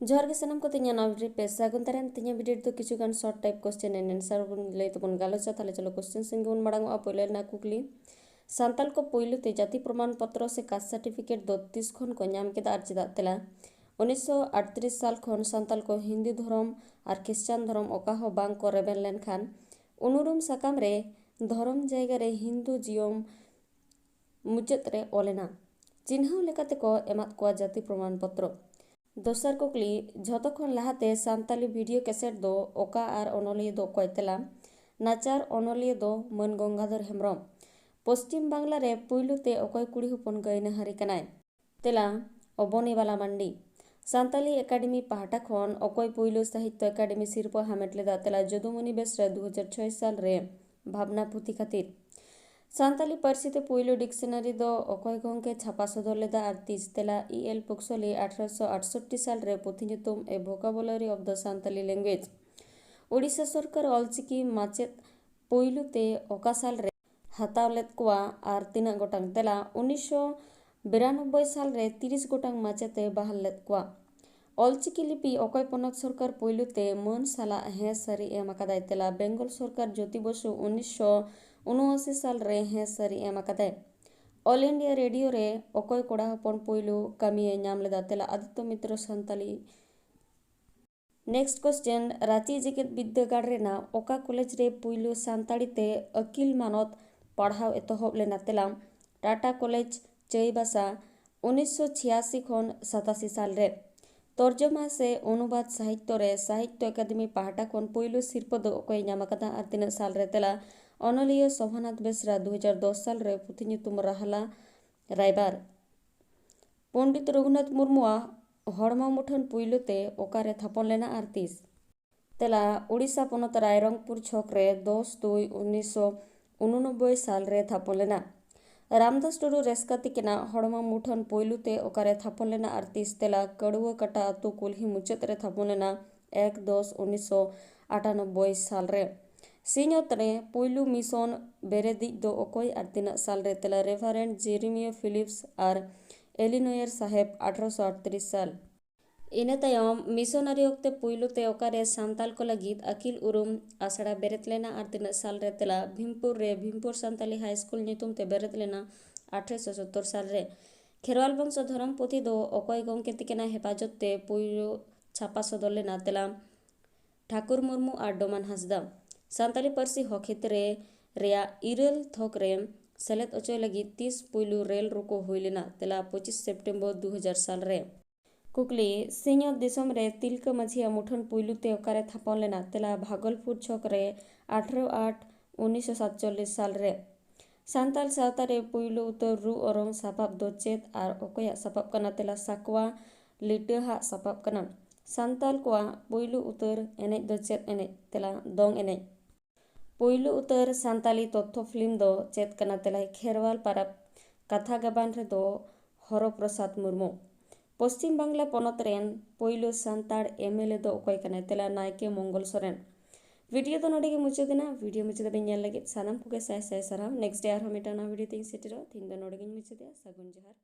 जोहार गे सानाम को तिnya नवा वीडियो पे सागुन तारेन तिnya वीडियो तो किछु गान short type question and answer बन लay तो बन गालोचा थाले चलो क्वेश्चन संगे बन मांगो पहले ना कुकली सान्ताल को पहलू ते जाति प्रमाण पत्र से कास्ट सर्टिफिकेट 32 खन को नाम केदा आर चेदा तेला 1938 साल खन सान्ताल को हिंदू धर्म और क्रिश्चियन धर्म ओका हो बांग को रेबेल लेन खान उनुरुम साकाम रे धर्म जायगा रे हिंदू जियम मुचाद रे ओलेना चिन्ह लेकाते को एमात को जाति प्रमाण पत्र दोसर कुकली झतो खन लहाते सान्ताली वीडियो कैसेट दो ओका आर अनलिया दो कोयतेला नाचार अनलिया दो मन गंगाधर हेम्ब्रम पश्चिम बांग्ला रे पुइलु ते ओकय कुड़ी हपन गयना हारि कनाय तेला अबनी बाला मांडी सान्ताली एकेडमी पाहटा खन ओकय पुइलु साहित्य एकेडमी सिरपा हामेट लेदा तेला जदुमणि बेसरा 2006 साल रे भावना पुथि खातिर सान्ताली पार्सीते पुइलु डिक्शनारी दो ओकय गंके छापा सदर लेदा आर तीस तेला EL पुक्सली 1868 साल रे पुथि nyutum a vocabulary of the Santali language Odisha सरकार ऑलचिकी माचेत पुइलु ते ओका साल रे हताव लेद कोआ आर तीना गोटांग तेला 1992 साल रे 30 गोटांग माचेते बहाल लेद कोआ ऑलचिकी लिपि ओकय पनक सरकार पुइलु ते मन साला हे सारी एम आकादाय तेला बेंगल सरकार ज्योति बसु 1979 साल रे हे सारी एम आकादाय ऑल इंडिया रेडियो रे ओकय कोड़ा हपन पुइलु कामिए नाम लेदा तेला आदित्य मित्र सान्ताली नेक्स्ट क्वेश्चन रांची जेकेट विद्यागार रेना ओका कॉलेज रे पुइलु सान्ताड़ी ते अकिल मानत पढ़ाव एतहब लेना तेला टाटा कॉलेज चईबासा 1986 खन 87 साल रे तर्जमा से अनुवाद साहित्य रे साहित्य अकादमी पाहटा खन पुइलु सिरपा दो ओकय नाम आकादा आर तीना साल रे तेला अनलिया शोभानाथ बेसरा 2010 साल रे पुथि nyutum राहला रायबार पंडित रघुनाथ मुर्मुआ हड़मा मुठन पुइलु ते ओकारे थापन लेना आर तीस तेला उड़ीसा पनत रायरंगपुर छक रे 10/2/1989 साल रे थापन लेना रामदास टुडू रेस्काती केना हड़मा मुठन पुइलु ते ओकारे थापन लेना आर तीस तेला कड़ुआ कटा अतु कुल्ही मुचाद रे थापन लेना 1/10/1998 साल रे सिंहत रे पुइलु मिशन बेरेदी दो ओकय आर तीना साल रे तेला रेफरेंट जेरेमिया फिलिप्स आर एलिनोयर साहेब 1838 साल इना तायम मिशनारी ओक्ते पुइलु ते ओकारे सान्ताल को लगित अकिल उरुम आसड़ा बेरेत लेना आर तीना साल रे तेला भीमपुर रे भीमपुर सान्ताली हाई स्कूल nyutum ते बेरेत लेना 1870 साल रे खेरवाल वंश धर्म पुथि दो ओकय गंके तिकेना हेफाजत ते पुइलु छापा सदर लेना तेला ठाकुर मुर्मू आर डोमान हांसदा सान्ताली पार्सी हकित रे रेया इरल थक रे सेलेद अचय लगी 30 पुइलु रेल रुको हुई लेना तेला 25 सितंबर 2000 साल रे कुकली सिंहत दिसम रे तिलका माझिया मुठन पुइलु ते ओकारे थापन लेना तेला भागलपुर छक रे 18/1947 साल रे सान्ताल सावता रे पुइलु उतर रु ओरम सापाब दो चेत आर ओकया सापाब कना तेला साकवा लिटहा सापाब कना सान्ताल कोआ पुइलु उतर एने दो चेत एने तेला दोंग एने पुइलु उतर सान्ताली तथ्य फिल्म दो चेत कना तेला खेरवाल पाराब कथा गाबान रे दो हरो प्रसाद मुर्मू पश्चिम बांग्ला पनत रेन पुइलु सान्ताड़ MLA दो ओकय कना तेला नायके मंगल सोरेन वीडियो तो नोडे के मुचादेना वीडियो मुचादे बेन नेल लगे सानाम को के साय साय साराम नेक्स्ट डे आर हम एटा ना वीडियो तिंग सेटेरो थिंग दो नोडे के मुचादे सागुन जोहार।